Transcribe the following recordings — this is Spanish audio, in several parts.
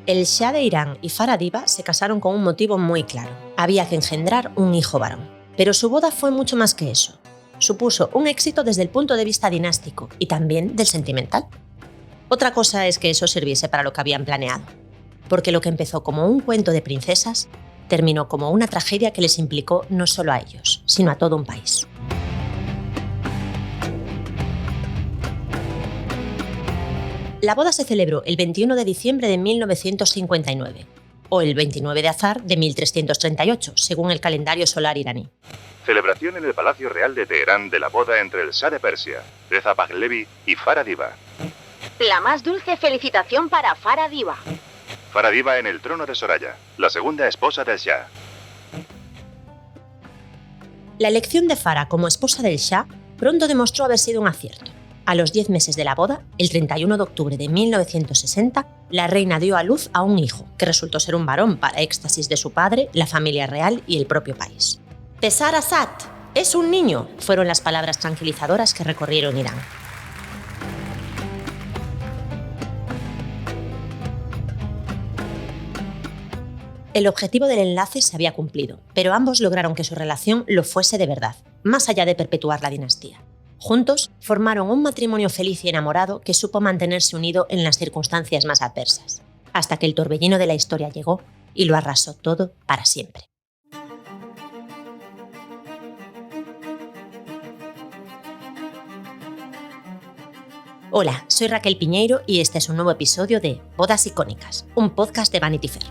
El Shah de Irán y Farah Diba se casaron con un motivo muy claro. Había que engendrar un hijo varón. Pero su boda fue mucho más que eso. Supuso un éxito desde el punto de vista dinástico y también del sentimental. Otra cosa es que eso sirviese para lo que habían planeado. Porque lo que empezó como un cuento de princesas terminó como una tragedia que les implicó no solo a ellos, sino a todo un país. La boda se celebró el 21 de diciembre de 1959, o el 29 de Azar de 1338, según el calendario solar iraní. Celebración en el Palacio Real de Teherán de la boda entre el Shah de Persia, Reza Pahlavi, y Farah Diba. La más dulce felicitación para Farah Diba. Farah Diba en el trono de Soraya, la segunda esposa del Shah. La elección de Farah como esposa del Shah pronto demostró haber sido un acierto. A los 10 meses de la boda, el 31 de octubre de 1960, la reina dio a luz a un hijo, que resultó ser un varón para éxtasis de su padre, la familia real y el propio país. «Pesar Assad, es un niño», fueron las palabras tranquilizadoras que recorrieron Irán. El objetivo del enlace se había cumplido, pero ambos lograron que su relación lo fuese de verdad, más allá de perpetuar la dinastía. Juntos formaron un matrimonio feliz y enamorado que supo mantenerse unido en las circunstancias más adversas, hasta que el torbellino de la historia llegó y lo arrasó todo para siempre. Hola, soy Raquel Piñeiro y este es un nuevo episodio de Bodas Icónicas, un podcast de Vanity Fair.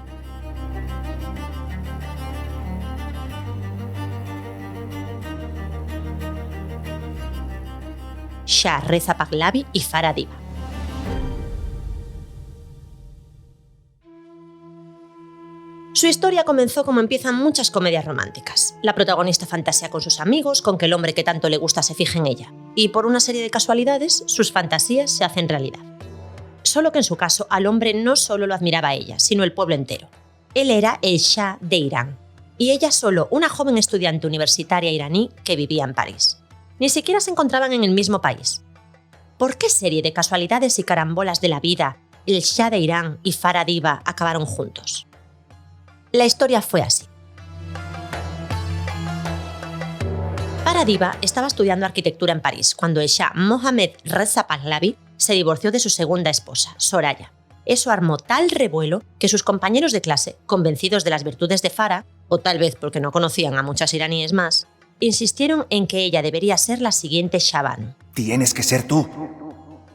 Shah Reza Pahlavi y Farah Diba. Su historia comenzó como empiezan muchas comedias románticas. La protagonista fantasea con sus amigos, con que el hombre que tanto le gusta se fije en ella. Y por una serie de casualidades, sus fantasías se hacen realidad. Solo que en su caso, al hombre no solo lo admiraba a ella, sino el pueblo entero. Él era el Shah de Irán. Y ella solo una joven estudiante universitaria iraní que vivía en París. Ni siquiera se encontraban en el mismo país. ¿Por qué serie de casualidades y carambolas de la vida el Shah de Irán y Farah Diba acabaron juntos? La historia fue así. Farah Diba estaba estudiando arquitectura en París cuando el Shah Mohammad Reza Pahlavi se divorció de su segunda esposa, Soraya. Eso armó tal revuelo que sus compañeros de clase, convencidos de las virtudes de Farah, o tal vez porque no conocían a muchas iraníes más, insistieron en que ella debería ser la siguiente Shahbanu. ¡Tienes que ser tú!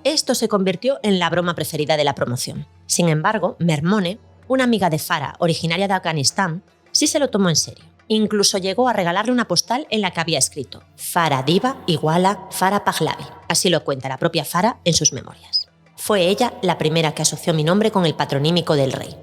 Esto se convirtió en la broma preferida de la promoción. Sin embargo, Mermone, una amiga de Farah originaria de Afganistán, sí se lo tomó en serio. Incluso llegó a regalarle una postal en la que había escrito «Farah Diba igual a Farah Pahlavi». Así lo cuenta la propia Farah en sus memorias. Fue ella la primera que asoció mi nombre con el patronímico del rey.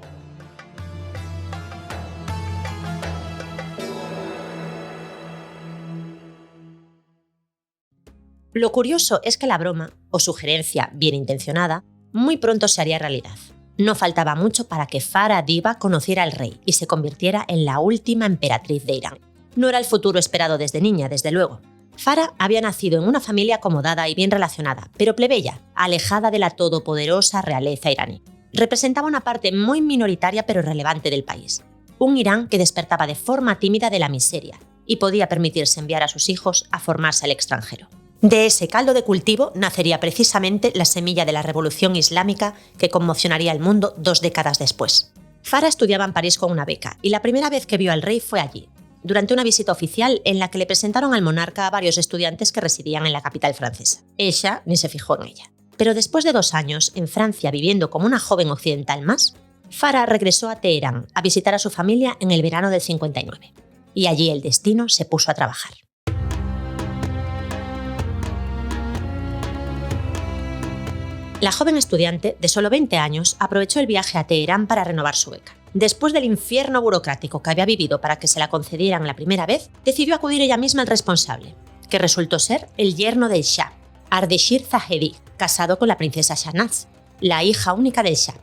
Lo curioso es que la broma, o sugerencia bien intencionada, muy pronto se haría realidad. No faltaba mucho para que Farah Diba conociera al rey y se convirtiera en la última emperatriz de Irán. No era el futuro esperado desde niña, desde luego. Farah había nacido en una familia acomodada y bien relacionada, pero plebeya, alejada de la todopoderosa realeza iraní. Representaba una parte muy minoritaria pero relevante del país. Un Irán que despertaba de forma tímida de la miseria y podía permitirse enviar a sus hijos a formarse al extranjero. De ese caldo de cultivo nacería precisamente la semilla de la revolución islámica que conmocionaría el mundo 2 décadas después. Farah estudiaba en París con una beca y la primera vez que vio al rey fue allí, durante una visita oficial en la que le presentaron al monarca a varios estudiantes que residían en la capital francesa. Ella ni se fijó en ella. Pero después de 2 años en Francia viviendo como una joven occidental más, Farah regresó a Teherán a visitar a su familia en el verano del 59. Y allí el destino se puso a trabajar. La joven estudiante, de solo 20 años, aprovechó el viaje a Teherán para renovar su beca. Después del infierno burocrático que había vivido para que se la concedieran la primera vez, decidió acudir ella misma al responsable, que resultó ser el yerno del Shah, Ardeshir Zahedi, casado con la princesa Shahnaz, la hija única del Shah,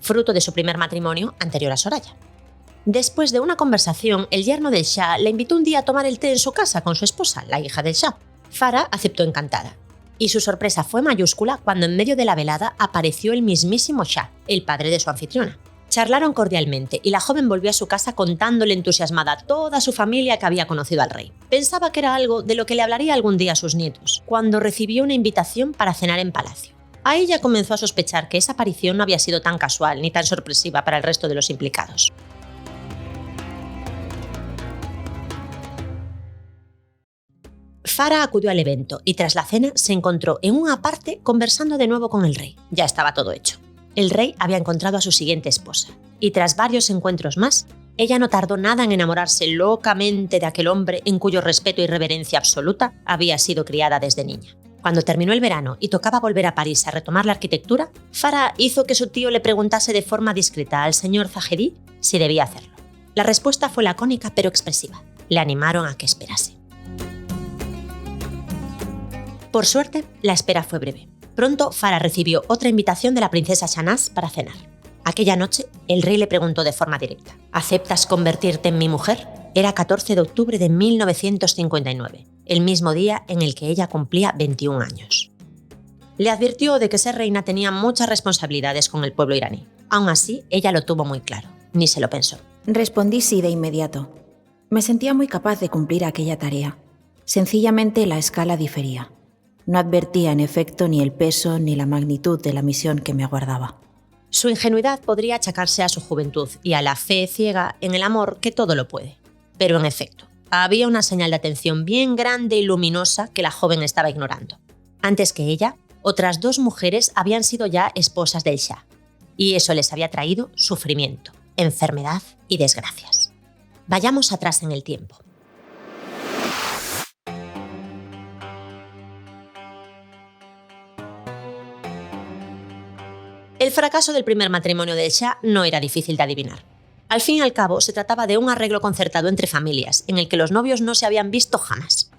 fruto de su primer matrimonio anterior a Soraya. Después de una conversación, el yerno del Shah le invitó un día a tomar el té en su casa con su esposa, la hija del Shah. Farah aceptó encantada. Y su sorpresa fue mayúscula cuando en medio de la velada apareció el mismísimo Shah, el padre de su anfitriona. Charlaron cordialmente y la joven volvió a su casa contándole entusiasmada a toda su familia que había conocido al rey. Pensaba que era algo de lo que le hablaría algún día a sus nietos, cuando recibió una invitación para cenar en palacio. Ahí ya comenzó a sospechar que esa aparición no había sido tan casual ni tan sorpresiva para el resto de los implicados. Farah acudió al evento y tras la cena se encontró en una parte conversando de nuevo con el rey. Ya estaba todo hecho. El rey había encontrado a su siguiente esposa y tras varios encuentros más, ella no tardó nada en enamorarse locamente de aquel hombre en cuyo respeto y reverencia absoluta había sido criada desde niña. Cuando terminó el verano y tocaba volver a París a retomar la arquitectura, Farah hizo que su tío le preguntase de forma discreta al señor Zahedi si debía hacerlo. La respuesta fue lacónica pero expresiva. Le animaron a que esperase. Por suerte, la espera fue breve. Pronto, Farah recibió otra invitación de la princesa Shahnaz para cenar. Aquella noche, el rey le preguntó de forma directa: ¿aceptas convertirte en mi mujer? Era 14 de octubre de 1959, el mismo día en el que ella cumplía 21 años. Le advirtió de que ser reina tenía muchas responsabilidades con el pueblo iraní. Aún así, ella lo tuvo muy claro, ni se lo pensó. Respondí sí de inmediato. Me sentía muy capaz de cumplir aquella tarea. Sencillamente la escala difería. No advertía en efecto ni el peso ni la magnitud de la misión que me aguardaba. Su ingenuidad podría achacarse a su juventud y a la fe ciega en el amor que todo lo puede. Pero en efecto, había una señal de atención bien grande y luminosa que la joven estaba ignorando. Antes que ella, otras 2 mujeres habían sido ya esposas del Shah, y eso les había traído sufrimiento, enfermedad y desgracias. Vayamos atrás en el tiempo. El fracaso del primer matrimonio del Shah no era difícil de adivinar. Al fin y al cabo, se trataba de un arreglo concertado entre familias, en el que los novios no se habían visto jamás.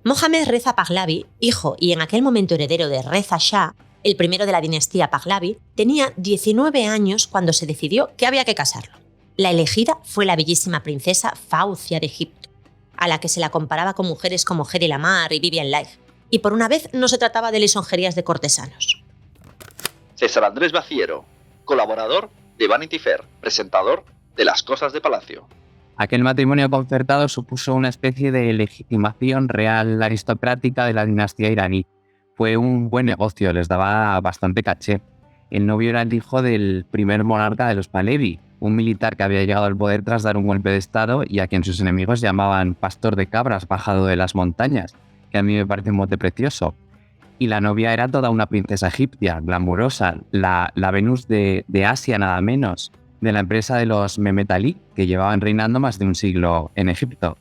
Mohammad Reza Pahlavi, hijo y en aquel momento heredero de Reza Shah, el primero de la dinastía Pahlavi, tenía 19 años cuando se decidió que había que casarlo. La elegida fue la bellísima princesa Faucia de Egipto, a la que se la comparaba con mujeres como Hedy Lamarr y Vivien Leigh. Y por una vez no se trataba de lisonjerías de cortesanos. César Andrés Baciero, colaborador de Vanity Fair, presentador de Las Cosas de Palacio. Aquel matrimonio concertado supuso una especie de legitimación real aristocrática de la dinastía iraní. Fue un buen negocio, les daba bastante caché. El novio era el hijo del primer monarca de los Pahlavi, un militar que había llegado al poder tras dar un golpe de estado y a quien sus enemigos llamaban pastor de cabras bajado de las montañas, que a mí me parece un mote precioso. Y la novia era toda una princesa egipcia, glamurosa, la Venus de Asia nada menos, de la empresa de los Mehmet Ali, que llevaban reinando más de un siglo en Egipto.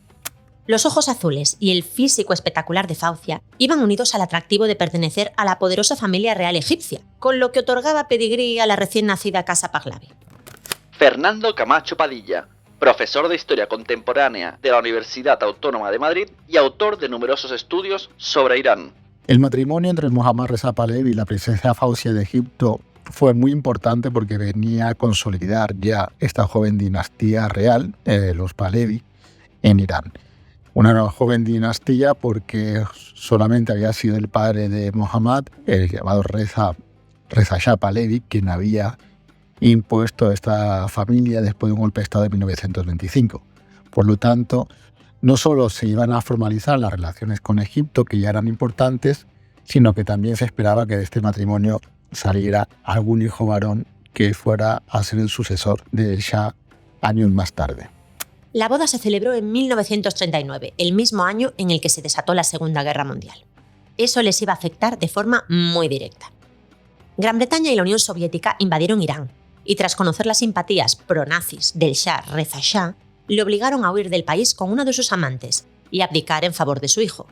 Los ojos azules y el físico espectacular de Faucia iban unidos al atractivo de pertenecer a la poderosa familia real egipcia, con lo que otorgaba pedigrí a la recién nacida casa Pahlavi. Fernando Camacho Padilla, profesor de Historia Contemporánea de la Universidad Autónoma de Madrid y autor de numerosos estudios sobre Irán. El matrimonio entre Mohammad Reza Pahlavi y la princesa Faucia de Egipto fue muy importante porque venía a consolidar ya esta joven dinastía real, los Pahlavi, en Irán. Una joven dinastía porque solamente había sido el padre de Mohammad, el llamado Reza Shah Pahlavi, quien había impuesto a esta familia después de un golpe de Estado de 1925. Por lo tanto, no solo se iban a formalizar las relaciones con Egipto, que ya eran importantes, sino que también se esperaba que de este matrimonio saliera algún hijo varón que fuera a ser el sucesor del Shah años más tarde. La boda se celebró en 1939, el mismo año en el que se desató la Segunda Guerra Mundial. Eso les iba a afectar de forma muy directa. Gran Bretaña y la Unión Soviética invadieron Irán, y tras conocer las simpatías pro-nazis del Shah Reza Shah, le obligaron a huir del país con uno de sus amantes y abdicar en favor de su hijo,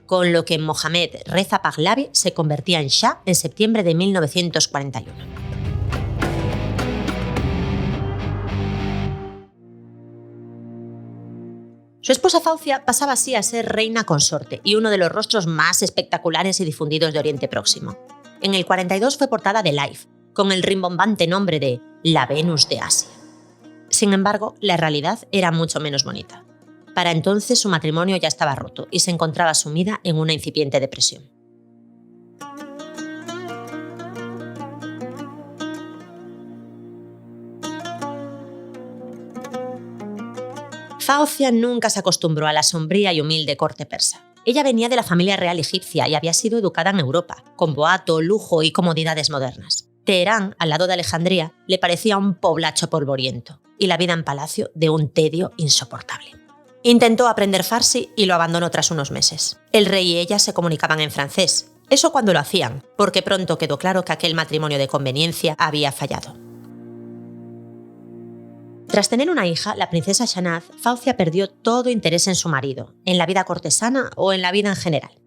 con lo que Mohammad Reza Pahlavi se convertía en Shah en septiembre de 1941. Su esposa Faucia pasaba así a ser reina consorte y uno de los rostros más espectaculares y difundidos de Oriente Próximo. En el 42 fue portada de Life, con el rimbombante nombre de La Venus de Asia. Sin embargo, la realidad era mucho menos bonita. Para entonces su matrimonio ya estaba roto y se encontraba sumida en una incipiente depresión. Faucia nunca se acostumbró a la sombría y humilde corte persa. Ella venía de la familia real egipcia y había sido educada en Europa, con boato, lujo y comodidades modernas. Teherán, al lado de Alejandría, le parecía un poblacho polvoriento y la vida en palacio de un tedio insoportable. Intentó aprender farsi y lo abandonó tras unos meses. El rey y ella se comunicaban en francés. Eso cuando lo hacían, porque pronto quedó claro que aquel matrimonio de conveniencia había fallado. Tras tener una hija, la princesa Shahnaz, Faucia perdió todo interés en su marido, en la vida cortesana o en la vida en general.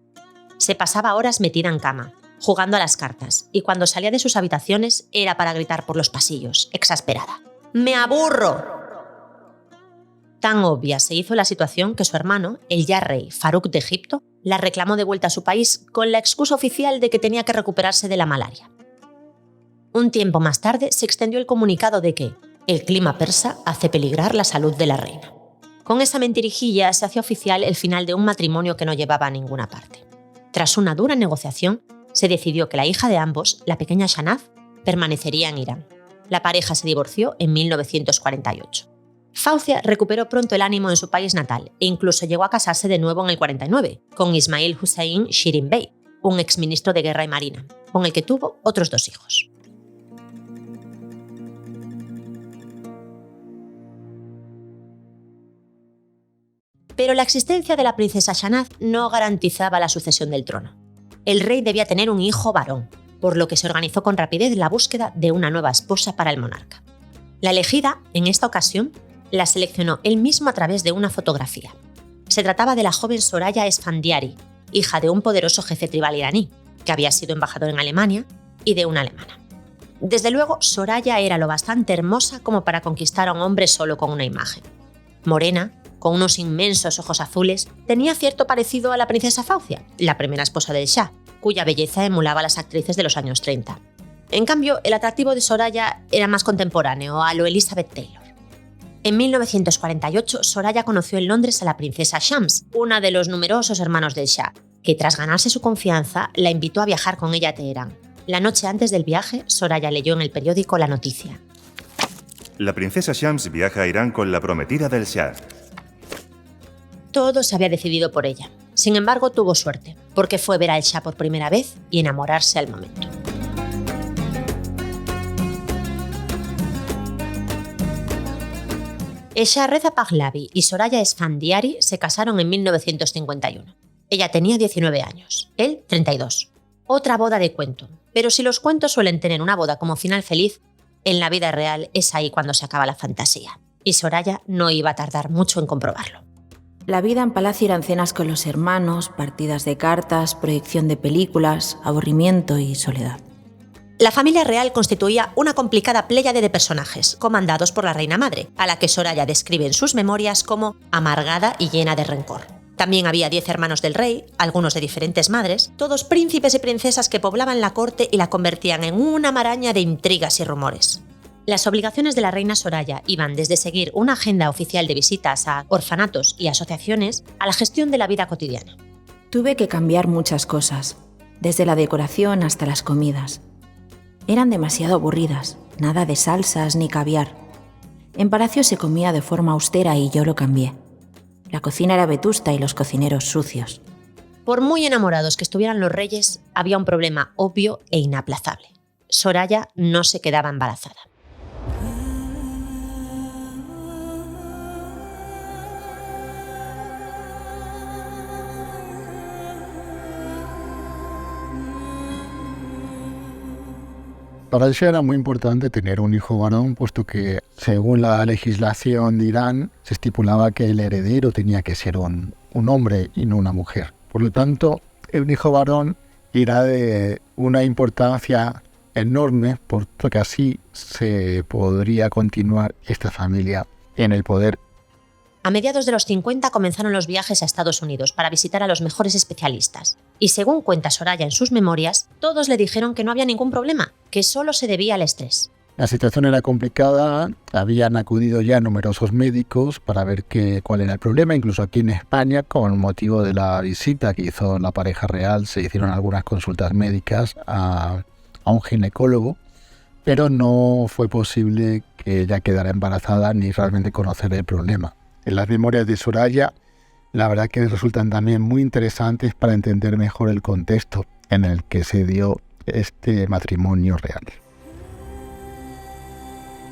Se pasaba horas metida en cama, jugando a las cartas, y cuando salía de sus habitaciones era para gritar por los pasillos, exasperada. ¡Me aburro! Tan obvia se hizo la situación que su hermano, el ya rey Farouk de Egipto, la reclamó de vuelta a su país con la excusa oficial de que tenía que recuperarse de la malaria. Un tiempo más tarde se extendió el comunicado de que el clima persa hace peligrar la salud de la reina. Con esa mentirijilla se hacía oficial el final de un matrimonio que no llevaba a ninguna parte. Tras una dura negociación, se decidió que la hija de ambos, la pequeña Shahnaz, permanecería en Irán. La pareja se divorció en 1948. Faucia recuperó pronto el ánimo en su país natal e incluso llegó a casarse de nuevo en el 49 con Ismail Hussein Shirin Bey, un exministro de Guerra y Marina, con el que tuvo otros 2 hijos. Pero la existencia de la princesa Shahnaz no garantizaba la sucesión del trono. El rey debía tener un hijo varón, por lo que se organizó con rapidez la búsqueda de una nueva esposa para el monarca. La elegida, en esta ocasión, la seleccionó él mismo a través de una fotografía. Se trataba de la joven Soraya Esfandiari, hija de un poderoso jefe tribal iraní, que había sido embajador en Alemania, y de una alemana. Desde luego, Soraya era lo bastante hermosa como para conquistar a un hombre solo con una imagen. Morena, con unos inmensos ojos azules, tenía cierto parecido a la princesa Faucia, la primera esposa del Shah, cuya belleza emulaba a las actrices de los años 30. En cambio, el atractivo de Soraya era más contemporáneo, a lo Elizabeth Taylor. En 1948, Soraya conoció en Londres a la princesa Shams, una de los numerosos hermanos del Shah, que tras ganarse su confianza, la invitó a viajar con ella a Teherán. La noche antes del viaje, Soraya leyó en el periódico la noticia. La princesa Shams viaja a Irán con la prometida del Shah. Todo se había decidido por ella. Sin embargo, tuvo suerte, porque fue ver al Shah por primera vez y enamorarse al momento. El Shah Reza Pahlavi y Soraya Esfandiari se casaron en 1951. Ella tenía 19 años, él 32. Otra boda de cuento, pero si los cuentos suelen tener una boda como final feliz, en la vida real es ahí cuando se acaba la fantasía. Y Soraya no iba a tardar mucho en comprobarlo. La vida en palacio eran cenas con los hermanos, partidas de cartas, proyección de películas, aburrimiento y soledad. La familia real constituía una complicada pléyade de personajes, comandados por la reina madre, a la que Soraya describe en sus memorias como amargada y llena de rencor. También había 10 hermanos del rey, algunos de diferentes madres, todos príncipes y princesas que poblaban la corte y la convertían en una maraña de intrigas y rumores. Las obligaciones de la reina Soraya iban desde seguir una agenda oficial de visitas a orfanatos y asociaciones a la gestión de la vida cotidiana. Tuve que cambiar muchas cosas, desde la decoración hasta las comidas. Eran demasiado aburridas, nada de salsas ni caviar. En palacio se comía de forma austera y yo lo cambié. La cocina era vetusta y los cocineros sucios. Por muy enamorados que estuvieran los reyes, había un problema obvio e inaplazable. Soraya no se quedaba embarazada. Para el Shah era muy importante tener un hijo varón, puesto que, según la legislación de Irán, se estipulaba que el heredero tenía que ser un hombre y no una mujer. Por lo tanto, un hijo varón era de una importancia enorme, porque así se podría continuar esta familia en el poder. A mediados de los 50 comenzaron los viajes a Estados Unidos para visitar a los mejores especialistas. Y según cuenta Soraya en sus memorias, todos le dijeron que no había ningún problema, que solo se debía al estrés. La situación era complicada, habían acudido ya numerosos médicos para ver cuál era el problema, incluso aquí en España, con motivo de la visita que hizo la pareja real, se hicieron algunas consultas médicas a un ginecólogo, pero no fue posible que ella quedara embarazada ni realmente conocer el problema. En las memorias de Soraya, la verdad que resultan también muy interesantes para entender mejor el contexto en el que se dio este matrimonio real.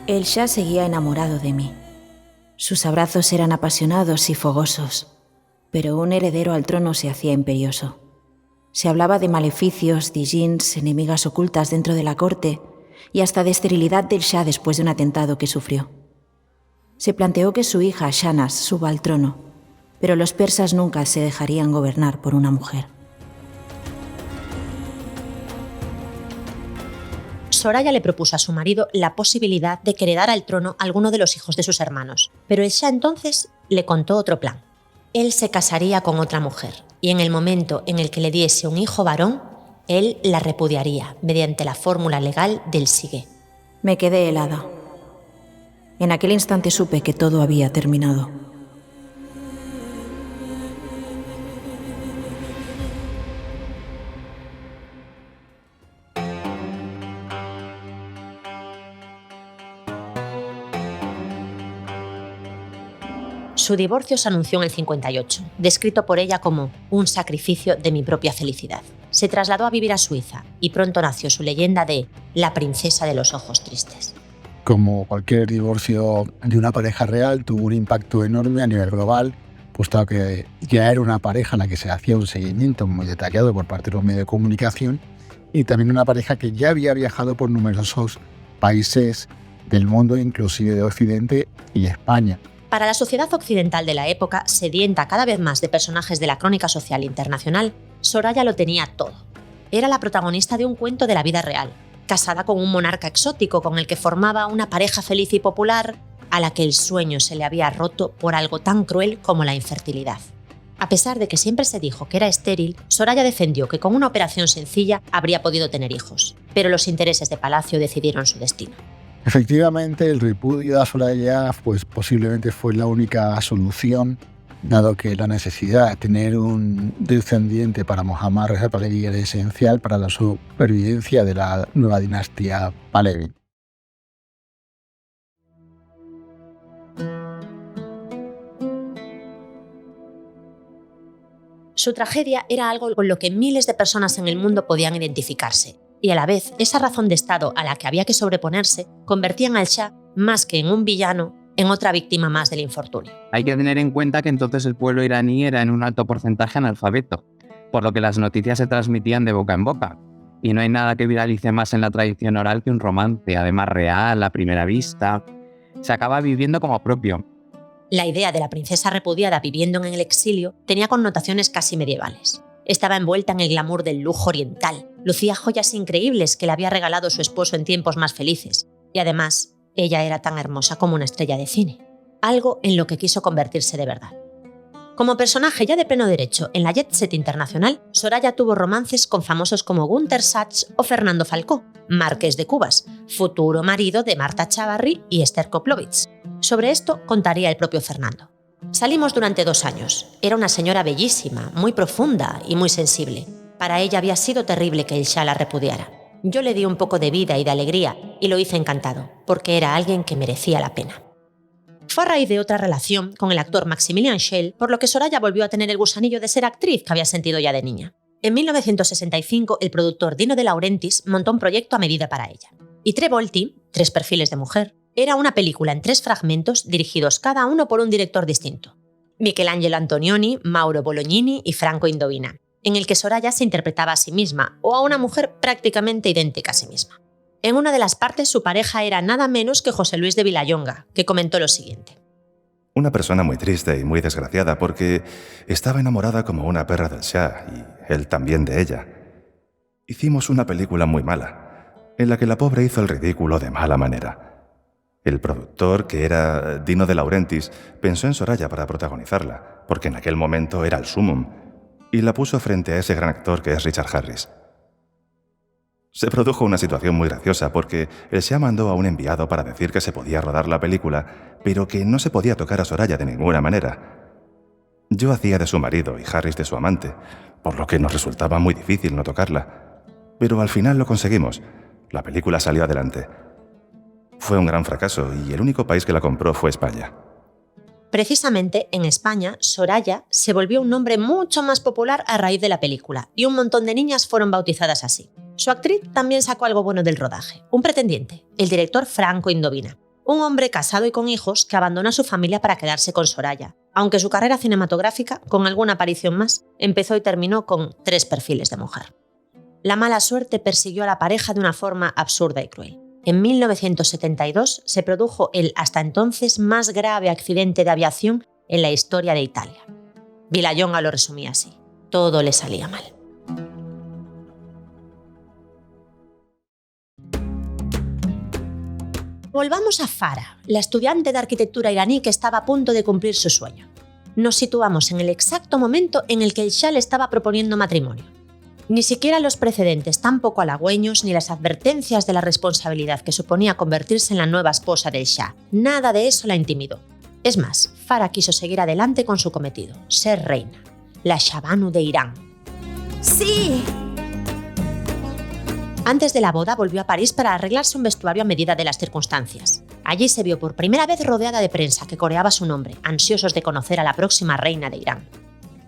El Shah seguía enamorado de mí. Sus abrazos eran apasionados y fogosos, pero un heredero al trono se hacía imperioso. Se hablaba de maleficios, de djinns, enemigas ocultas dentro de la corte y hasta de esterilidad del Shah después de un atentado que sufrió. Se planteó que su hija, Shahnaz, suba al trono, pero los persas nunca se dejarían gobernar por una mujer. Soraya le propuso a su marido la posibilidad de que heredara el trono a alguno de los hijos de sus hermanos, pero el Shah entonces le contó otro plan. Él se casaría con otra mujer y en el momento en el que le diese un hijo varón, él la repudiaría mediante la fórmula legal del sigue. Me quedé helada. En aquel instante supe que todo había terminado. Su divorcio se anunció en el 58, descrito por ella como un sacrificio de mi propia felicidad. Se trasladó a vivir a Suiza y pronto nació su leyenda de la princesa de los ojos tristes. Como cualquier divorcio de una pareja real, tuvo un impacto enorme a nivel global, puesto que ya era una pareja en la que se hacía un seguimiento muy detallado por parte de los medios de comunicación y también una pareja que ya había viajado por numerosos países del mundo, inclusive de Occidente y España. Para la sociedad occidental de la época, sedienta cada vez más de personajes de la crónica social internacional, Soraya lo tenía todo. Era la protagonista de un cuento de la vida real, casada con un monarca exótico con el que formaba una pareja feliz y popular, a la que el sueño se le había roto por algo tan cruel como la infertilidad. A pesar de que siempre se dijo que era estéril, Soraya defendió que con una operación sencilla habría podido tener hijos, pero los intereses de Palacio decidieron su destino. Efectivamente, el repudio a Soraya posiblemente fue la única solución, dado que la necesidad de tener un descendiente para Mohammad Reza Pahlavi era esencial para la supervivencia de la nueva dinastía Pahlavi. Su tragedia era algo con lo que miles de personas en el mundo podían identificarse, y a la vez esa razón de Estado a la que había que sobreponerse convertían al Shah, más que en un villano, en otra víctima más del infortunio. Hay que tener en cuenta que entonces el pueblo iraní era en un alto porcentaje analfabeto, por lo que las noticias se transmitían de boca en boca. Y no hay nada que viralice más en la tradición oral que un romance, además real, a primera vista. Se acaba viviendo como propio. La idea de la princesa repudiada viviendo en el exilio tenía connotaciones casi medievales. Estaba envuelta en el glamour del lujo oriental, lucía joyas increíbles que le había regalado su esposo en tiempos más felices, y además, ella era tan hermosa como una estrella de cine, algo en lo que quiso convertirse de verdad. Como personaje ya de pleno derecho en la jet set internacional, Soraya tuvo romances con famosos como Günther Sachs o Fernando Falcó, marqués de Cubas, futuro marido de Marta Chavarri y Esther Koplovitz. Sobre esto contaría el propio Fernando. Salimos durante 2 años. Era una señora bellísima, muy profunda y muy sensible. Para ella había sido terrible que el Shah la repudiara. Yo le di un poco de vida y de alegría y lo hice encantado, porque era alguien que merecía la pena. Fue a raíz de otra relación con el actor Maximilian Schell, por lo que Soraya volvió a tener el gusanillo de ser actriz que había sentido ya de niña. En 1965, el productor Dino De Laurentiis montó un proyecto a medida para ella. Y Tre Volti, 3 perfiles de mujer, era una película en 3 fragmentos dirigidos cada uno por un director distinto. Michelangelo Antonioni, Mauro Bolognini y Franco Indovina, en el que Soraya se interpretaba a sí misma o a una mujer prácticamente idéntica a sí misma. En una de las partes su pareja era nada menos que José Luis de Vilallonga, que comentó lo siguiente. Una persona muy triste y muy desgraciada porque estaba enamorada como una perra del Shah y él también de ella. Hicimos una película muy mala, en la que la pobre hizo el ridículo de mala manera. El productor, que era Dino De Laurentiis, pensó en Soraya para protagonizarla, porque en aquel momento era el sumum, y la puso frente a ese gran actor que es Richard Harris. Se produjo una situación muy graciosa porque el Shah mandó a un enviado para decir que se podía rodar la película, pero que no se podía tocar a Soraya de ninguna manera. Yo hacía de su marido y Harris de su amante, por lo que nos resultaba muy difícil no tocarla. Pero al final lo conseguimos. La película salió adelante. Fue un gran fracaso y el único país que la compró fue España. Precisamente en España, Soraya se volvió un nombre mucho más popular a raíz de la película y un montón de niñas fueron bautizadas así. Su actriz también sacó algo bueno del rodaje, un pretendiente, el director Franco Indovina, un hombre casado y con hijos que abandona a su familia para quedarse con Soraya, aunque su carrera cinematográfica, con alguna aparición más, empezó y terminó con 3 perfiles de mujer. La mala suerte persiguió a la pareja de una forma absurda y cruel. En 1972 se produjo el hasta entonces más grave accidente de aviación en la historia de Italia. Villayonga lo resumía así: todo le salía mal. Volvamos a Farah, la estudiante de arquitectura iraní que estaba a punto de cumplir su sueño. Nos situamos en el exacto momento en el que el Shah le estaba proponiendo matrimonio. Ni siquiera los precedentes tan poco halagüeños ni las advertencias de la responsabilidad que suponía convertirse en la nueva esposa del Shah. Nada de eso la intimidó. Es más, Farah quiso seguir adelante con su cometido, ser reina, la Shahabanu de Irán. ¡Sí! Antes de la boda volvió a París para arreglarse un vestuario a medida de las circunstancias. Allí se vio por primera vez rodeada de prensa que coreaba su nombre, ansiosos de conocer a la próxima reina de Irán.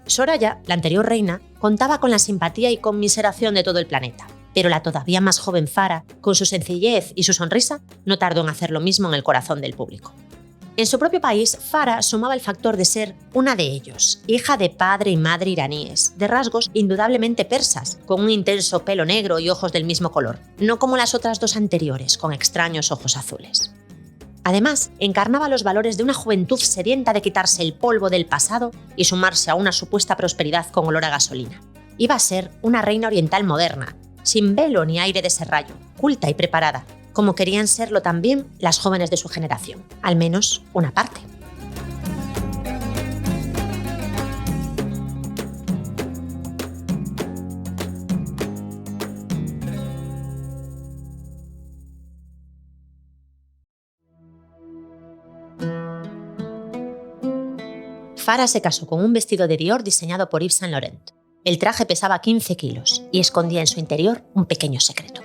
Soraya, la anterior reina, contaba con la simpatía y conmiseración de todo el planeta, pero la todavía más joven Farah, con su sencillez y su sonrisa, no tardó en hacer lo mismo en el corazón del público. En su propio país, Farah sumaba el factor de ser una de ellos, hija de padre y madre iraníes, de rasgos indudablemente persas, con un intenso pelo negro y ojos del mismo color, no como las otras 2 anteriores, con extraños ojos azules. Además, encarnaba los valores de una juventud sedienta de quitarse el polvo del pasado y sumarse a una supuesta prosperidad con olor a gasolina. Iba a ser una reina oriental moderna, sin velo ni aire de serrallo, culta y preparada, como querían serlo también las jóvenes de su generación, al menos una parte. Farah se casó con un vestido de Dior diseñado por Yves Saint Laurent. El traje pesaba 15 kilos y escondía en su interior un pequeño secreto.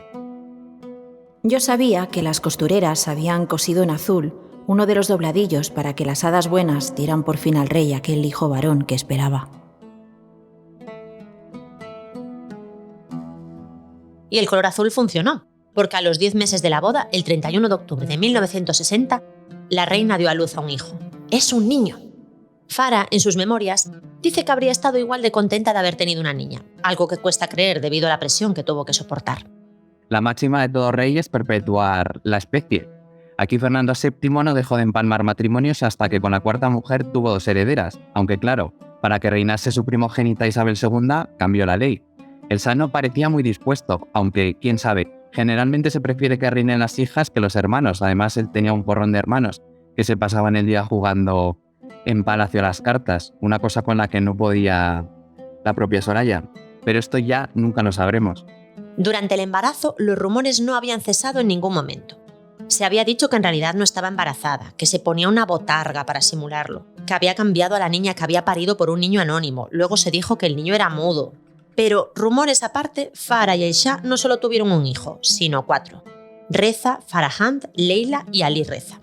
Yo sabía que las costureras habían cosido en azul uno de los dobladillos para que las hadas buenas dieran por fin al rey aquel hijo varón que esperaba. Y el color azul funcionó, porque a los 10 meses de la boda, el 31 de octubre de 1960, la reina dio a luz a un hijo. ¡Es un niño! Farah, en sus memorias, dice que habría estado igual de contenta de haber tenido una niña, algo que cuesta creer debido a la presión que tuvo que soportar. La máxima de todo rey es perpetuar la especie. Aquí Fernando VII no dejó de empalmar matrimonios hasta que con la 4ª mujer tuvo 2 herederas, aunque claro, para que reinase su primogénita Isabel II cambió la ley. El Shah no parecía muy dispuesto, aunque, quién sabe, generalmente se prefiere que reinen las hijas que los hermanos. Además, él tenía un porrón de hermanos que se pasaban el día jugando en palacio a las cartas, una cosa con la que no podía la propia Soraya. Pero esto ya nunca lo sabremos. Durante el embarazo, los rumores no habían cesado en ningún momento. Se había dicho que en realidad no estaba embarazada, que se ponía una botarga para simularlo, que había cambiado a la niña que había parido por un niño anónimo. Luego se dijo que el niño era mudo. Pero, rumores aparte, Farah y el Shah no solo tuvieron un hijo, sino 4. Reza, Farahand, Leila y Ali Reza.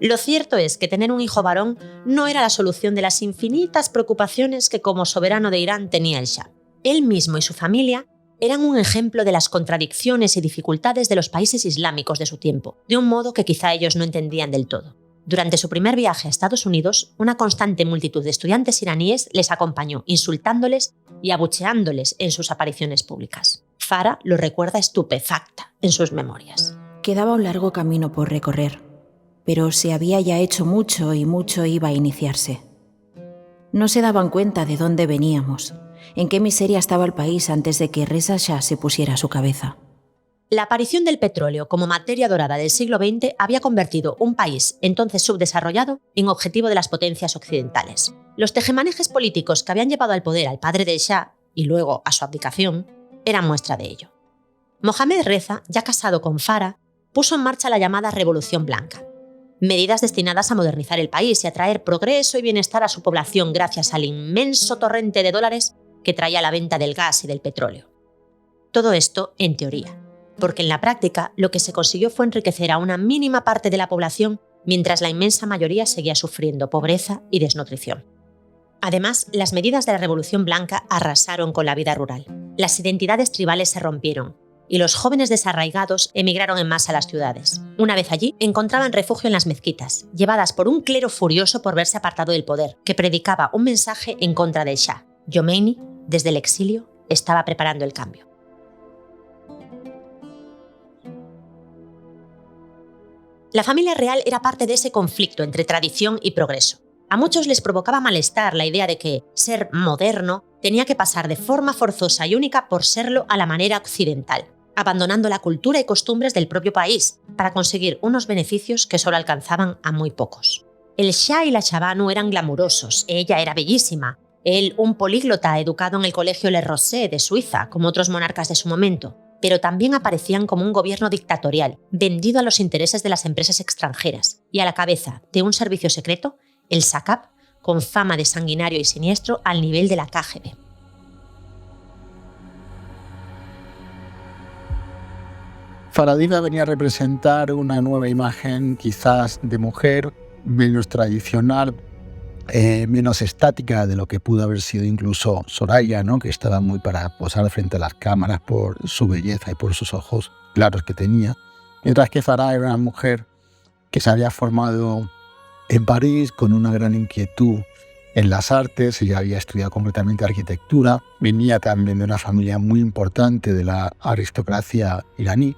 Lo cierto es que tener un hijo varón no era la solución de las infinitas preocupaciones que como soberano de Irán tenía el Shah. Él mismo y su familia eran un ejemplo de las contradicciones y dificultades de los países islámicos de su tiempo, de un modo que quizá ellos no entendían del todo. Durante su primer viaje a Estados Unidos, una constante multitud de estudiantes iraníes les acompañó, insultándoles y abucheándoles en sus apariciones públicas. Farah lo recuerda estupefacta en sus memorias. Quedaba un largo camino por recorrer, pero se había ya hecho mucho y mucho iba a iniciarse. No se daban cuenta de dónde veníamos, en qué miseria estaba el país antes de que Reza Shah se pusiera a su cabeza. La aparición del petróleo como materia dorada del siglo XX había convertido un país entonces subdesarrollado en objetivo de las potencias occidentales. Los tejemanejes políticos que habían llevado al poder al padre del Shah y luego a su abdicación eran muestra de ello. Mohamed Reza, ya casado con Farah, puso en marcha la llamada Revolución Blanca, medidas destinadas a modernizar el país y a traer progreso y bienestar a su población gracias al inmenso torrente de dólares que traía la venta del gas y del petróleo. Todo esto en teoría, porque en la práctica lo que se consiguió fue enriquecer a una mínima parte de la población mientras la inmensa mayoría seguía sufriendo pobreza y desnutrición. Además, las medidas de la Revolución Blanca arrasaron con la vida rural. Las identidades tribales se rompieron y los jóvenes desarraigados emigraron en masa a las ciudades. Una vez allí, encontraban refugio en las mezquitas, llevadas por un clero furioso por verse apartado del poder, que predicaba un mensaje en contra del Shah. Khomeini, desde el exilio, estaba preparando el cambio. La familia real era parte de ese conflicto entre tradición y progreso. A muchos les provocaba malestar la idea de que ser moderno tenía que pasar de forma forzosa y única por serlo a la manera occidental, abandonando la cultura y costumbres del propio país para conseguir unos beneficios que solo alcanzaban a muy pocos. El Shah y la Shabanu eran glamurosos, ella era bellísima, él un políglota educado en el colegio Le Rosey de Suiza, como otros monarcas de su momento, pero también aparecían como un gobierno dictatorial, vendido a los intereses de las empresas extranjeras y a la cabeza de un servicio secreto, el SACAP, con fama de sanguinario y siniestro al nivel de la KGB. Farah Diva venía a representar una nueva imagen quizás de mujer, menos tradicional, menos estática de lo que pudo haber sido incluso Soraya, ¿no? Que estaba muy para posar frente a las cámaras por su belleza y por sus ojos claros que tenía. Mientras que Farah era una mujer que se había formado en París con una gran inquietud en las artes, ella había estudiado completamente arquitectura, venía también de una familia muy importante de la aristocracia iraní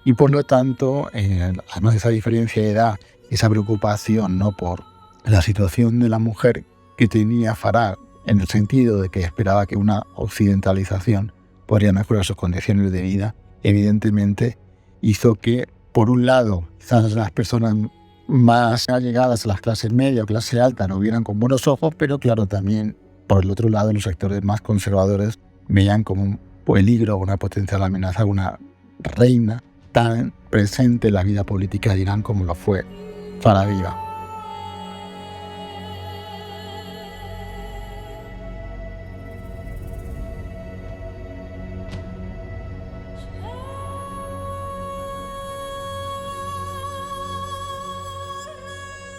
y por lo tanto, además de esa diferencia de edad, esa preocupación, ¿no?, por la situación de la mujer que tenía Farah, en el sentido de que esperaba que una occidentalización podría mejorar sus condiciones de vida, evidentemente hizo que, por un lado, quizás las personas más allegadas a las clases media o clase alta no vieran con buenos ojos, pero claro, también, por el otro lado, los sectores más conservadores veían como un peligro, una potencial amenaza, una reina tan presente en la vida política de Irán como lo fue Farah Diva.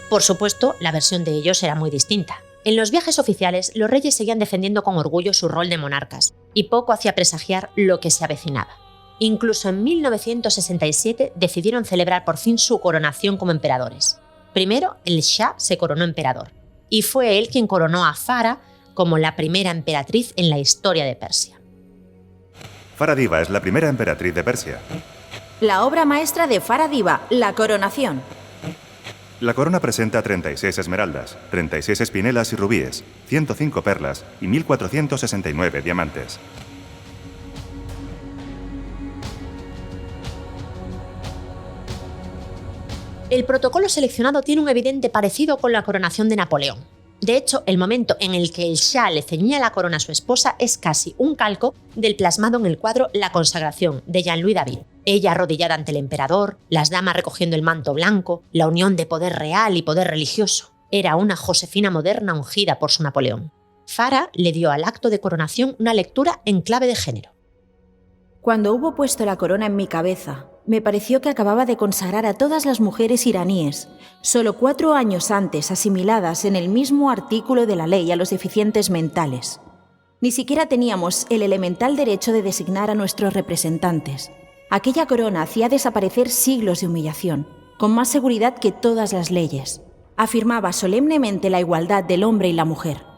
Por supuesto, la versión de ellos era muy distinta. En los viajes oficiales, los reyes seguían defendiendo con orgullo su rol de monarcas, y poco hacía presagiar lo que se avecinaba. Incluso en 1967 decidieron celebrar por fin su coronación como emperadores. Primero, el Shah se coronó emperador, y fue él quien coronó a Farah como la primera emperatriz en la historia de Persia. Farah Diva es la primera emperatriz de Persia. La obra maestra de Farah Diva, La coronación. La corona presenta 36 esmeraldas, 36 espinelas y rubíes, 105 perlas y 1.469 diamantes. El protocolo seleccionado tiene un evidente parecido con la coronación de Napoleón. De hecho, el momento en el que el Shah le ceñía la corona a su esposa es casi un calco del plasmado en el cuadro La consagración de Jean-Louis David. Ella arrodillada ante el emperador, las damas recogiendo el manto blanco, la unión de poder real y poder religioso. Era una Josefina moderna ungida por su Napoleón. Farah le dio al acto de coronación una lectura en clave de género. Cuando hubo puesto la corona en mi cabeza, me pareció que acababa de consagrar a todas las mujeres iraníes, solo 4 años antes asimiladas en el mismo artículo de la ley a los deficientes mentales. Ni siquiera teníamos el elemental derecho de designar a nuestros representantes. Aquella corona hacía desaparecer siglos de humillación, con más seguridad que todas las leyes. Afirmaba solemnemente la igualdad del hombre y la mujer.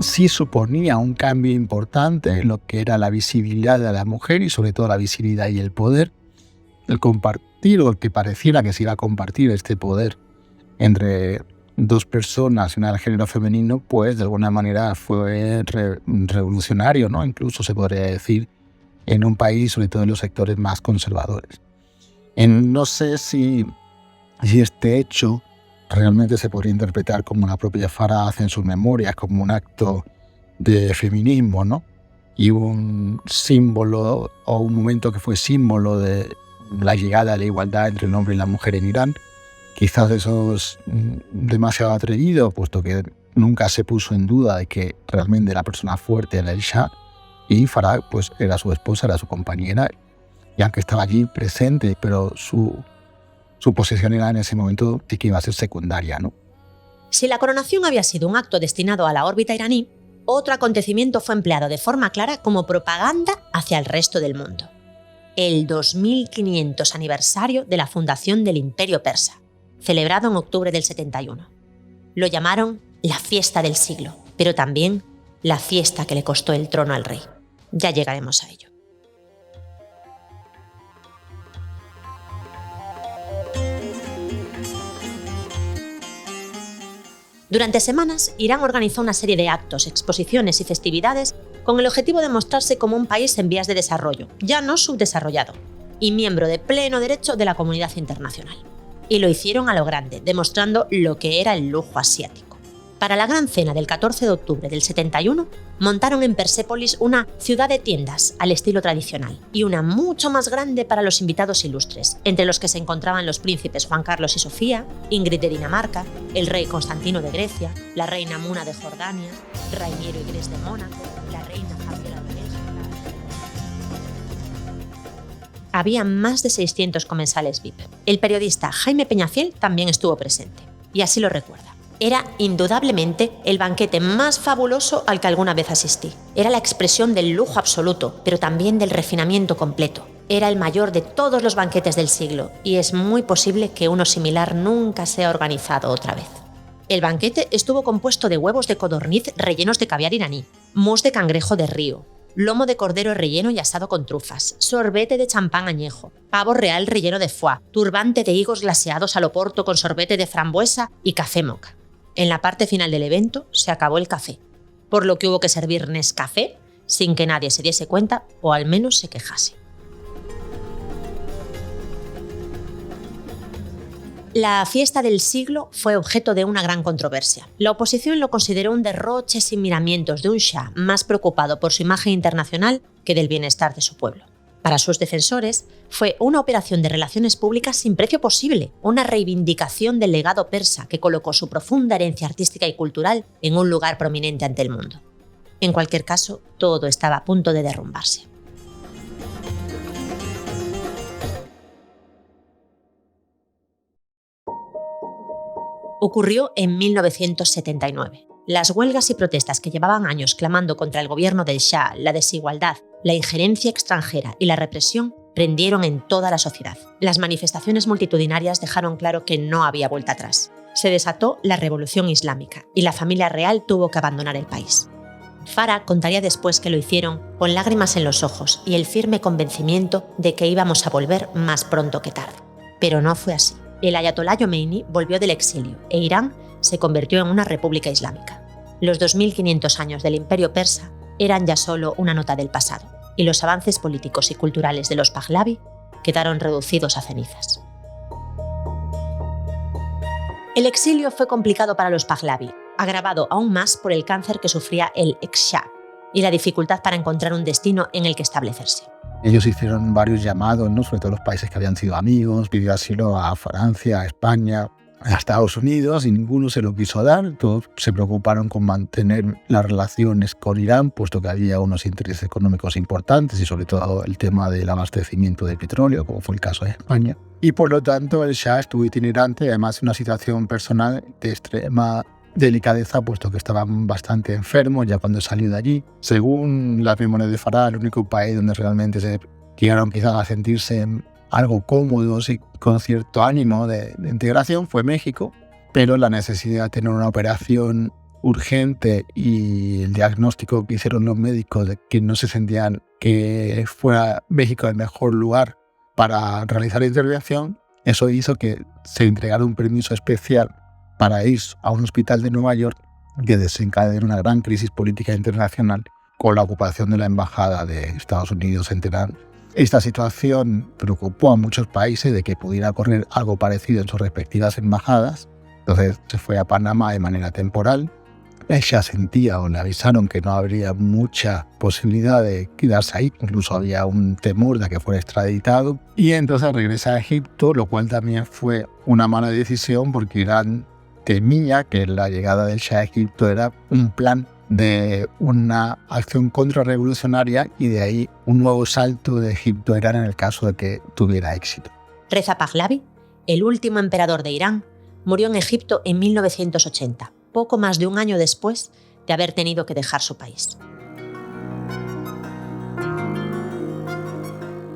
Sí suponía un cambio importante en lo que era la visibilidad de la mujer y sobre todo la visibilidad y el poder, el compartir o el que pareciera que se iba a compartir este poder entre dos personas y una del género femenino, pues de alguna manera fue revolucionario, ¿no? Incluso se podría decir en un país, sobre todo en los sectores más conservadores. No sé si este hecho realmente se podría interpretar como la propia Farah hace en sus memorias, como un acto de feminismo, ¿no? Y un símbolo o un momento que fue símbolo de la llegada a la igualdad entre el hombre y la mujer en Irán. Quizás eso es demasiado atrevido, puesto que nunca se puso en duda de que realmente la persona fuerte era el Shah, y Farah pues era su esposa, era su compañera, y aunque estaba allí presente, pero su posesión era en ese momento sí que iba a ser secundaria, ¿no? Si la coronación había sido un acto destinado a la órbita iraní, otro acontecimiento fue empleado de forma clara como propaganda hacia el resto del mundo. El 2500 aniversario de la fundación del Imperio Persa, celebrado en octubre del 71. Lo llamaron la fiesta del siglo, pero también la fiesta que le costó el trono al rey. Ya llegaremos a ello. Durante semanas, Irán organizó una serie de actos, exposiciones y festividades con el objetivo de mostrarse como un país en vías de desarrollo, ya no subdesarrollado, y miembro de pleno derecho de la comunidad internacional. Y lo hicieron a lo grande, demostrando lo que era el lujo asiático. Para la gran cena del 14 de octubre del 71, montaron en Persépolis una ciudad de tiendas al estilo tradicional y una mucho más grande para los invitados ilustres, entre los que se encontraban los príncipes Juan Carlos y Sofía, Ingrid de Dinamarca, el rey Constantino de Grecia, la reina Muna de Jordania, Rainiero y Gres de Mónaco, la reina Fabiola de Bélgica. Había más de 600 comensales VIP. El periodista Jaime Peñafiel también estuvo presente, y así lo recuerda. Era indudablemente el banquete más fabuloso al que alguna vez asistí. Era la expresión del lujo absoluto, pero también del refinamiento completo. Era el mayor de todos los banquetes del siglo, y es muy posible que uno similar nunca sea organizado otra vez. El banquete estuvo compuesto de huevos de codorniz rellenos de caviar iraní, mousse de cangrejo de río, lomo de cordero relleno y asado con trufas, sorbete de champán añejo, pavo real relleno de foie, turbante de higos glaseados al oporto con sorbete de frambuesa y café mocha. En la parte final del evento se acabó el café, por lo que hubo que servir Nescafé sin que nadie se diese cuenta o al menos se quejase. La fiesta del siglo fue objeto de una gran controversia. La oposición lo consideró un derroche sin miramientos de un Shah más preocupado por su imagen internacional que del bienestar de su pueblo. Para sus defensores, fue una operación de relaciones públicas sin precio posible, una reivindicación del legado persa que colocó su profunda herencia artística y cultural en un lugar prominente ante el mundo. En cualquier caso, todo estaba a punto de derrumbarse. Ocurrió en 1979. Las huelgas y protestas que llevaban años clamando contra el gobierno del Shah, la desigualdad, la injerencia extranjera y la represión prendieron en toda la sociedad. Las manifestaciones multitudinarias dejaron claro que no había vuelta atrás. Se desató la revolución islámica y la familia real tuvo que abandonar el país. Farah contaría después que lo hicieron con lágrimas en los ojos y el firme convencimiento de que íbamos a volver más pronto que tarde. Pero no fue así. El ayatolá Jomeini volvió del exilio e Irán se convirtió en una república islámica. Los 2500 años del Imperio Persa eran ya solo una nota del pasado, y los avances políticos y culturales de los Pahlavi quedaron reducidos a cenizas. El exilio fue complicado para los Pahlavi, agravado aún más por el cáncer que sufría el ex-Shah y la dificultad para encontrar un destino en el que establecerse. Ellos hicieron varios llamados, ¿no? Sobre todo los países que habían sido amigos, pidió asilo a Francia, a España, a Estados Unidos, y ninguno se lo quiso dar. Todos se preocuparon con mantener las relaciones con Irán, puesto que había unos intereses económicos importantes y sobre todo el tema del abastecimiento de petróleo, como fue el caso de España. Y por lo tanto el Shah estuvo itinerante, además de una situación personal de extrema delicadeza, puesto que estaba bastante enfermo ya cuando salió de allí. Según las memorias de Farah, el único país donde realmente se llegaron quizás a sentirse algo cómodos y con cierto ánimo de integración fue México, pero la necesidad de tener una operación urgente y el diagnóstico que hicieron los médicos de que no se sentían que fuera México el mejor lugar para realizar la intervención, eso hizo que se entregara un permiso especial para ir a un hospital de Nueva York, que desencadenó una gran crisis política internacional con la ocupación de la embajada de Estados Unidos en Teherán. Esta situación preocupó a muchos países de que pudiera ocurrir algo parecido en sus respectivas embajadas. Entonces se fue a Panamá de manera temporal. Ella sentía o le avisaron que no habría mucha posibilidad de quedarse ahí, incluso había un temor de que fuera extraditado. Y entonces regresa a Egipto, lo cual también fue una mala decisión porque Irán temía que la llegada del Shah a Egipto era un plan de una acción contrarrevolucionaria y de ahí un nuevo salto de Egipto a Irán en el caso de que tuviera éxito. Reza Pahlavi, el último emperador de Irán, murió en Egipto en 1980, poco más de un año después de haber tenido que dejar su país.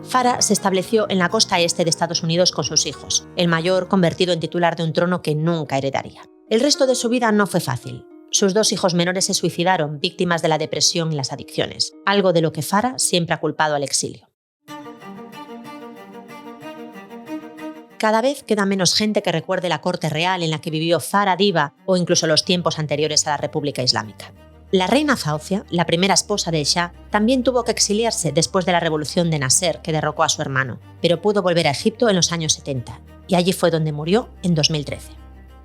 Farah se estableció en la costa este de Estados Unidos con sus hijos, el mayor convertido en titular de un trono que nunca heredaría. El resto de su vida no fue fácil. Sus 2 hijos menores se suicidaron, víctimas de la depresión y las adicciones, algo de lo que Farah siempre ha culpado al exilio. Cada vez queda menos gente que recuerde la corte real en la que vivió Farah Diva o incluso los tiempos anteriores a la República Islámica. La reina Faucia, la primera esposa del Shah, también tuvo que exiliarse después de la revolución de Nasser, que derrocó a su hermano, pero pudo volver a Egipto en los años 70, y allí fue donde murió en 2013.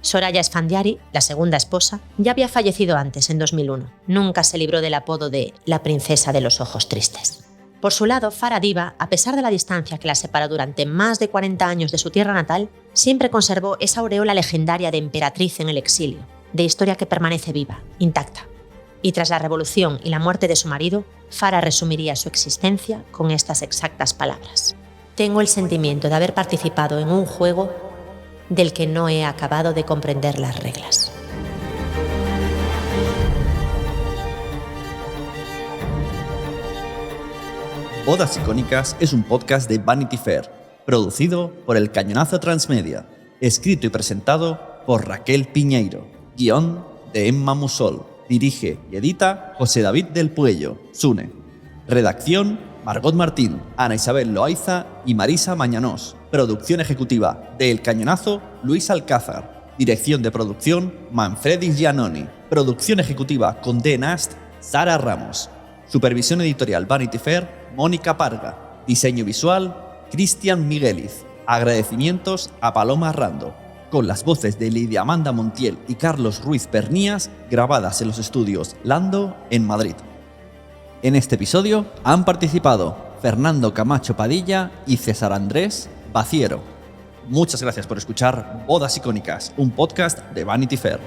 Soraya Esfandiari, la segunda esposa, ya había fallecido antes, en 2001. Nunca se libró del apodo de la princesa de los ojos tristes. Por su lado, Farah Diva, a pesar de la distancia que la separó durante más de 40 años de su tierra natal, siempre conservó esa aureola legendaria de emperatriz en el exilio, de historia que permanece viva, intacta. Y tras la revolución y la muerte de su marido, Farah resumiría su existencia con estas exactas palabras: «Tengo el sentimiento de haber participado en un juego del que no he acabado de comprender las reglas». Bodas Icónicas es un podcast de Vanity Fair, producido por El Cañonazo Transmedia, escrito y presentado por Raquel Piñeiro, guión de Emma Musol, dirige y edita José David del Puello, Sune. Redacción: Margot Martín, Ana Isabel Loaiza y Marisa Mañanós. Producción ejecutiva de El Cañonazo, Luis Alcázar. Dirección de producción, Manfredis Giannoni. Producción ejecutiva con D. Nast, Sara Ramos. Supervisión editorial Vanity Fair, Mónica Parga. Diseño visual, Cristian Migueliz. Agradecimientos a Paloma Rando, con las voces de Lidia Amanda Montiel y Carlos Ruiz Pernías, grabadas en los estudios Lando en Madrid. En este episodio han participado Fernando Camacho Padilla y César Andrés Baciero. Muchas gracias por escuchar Bodas Icónicas, un podcast de Vanity Fair.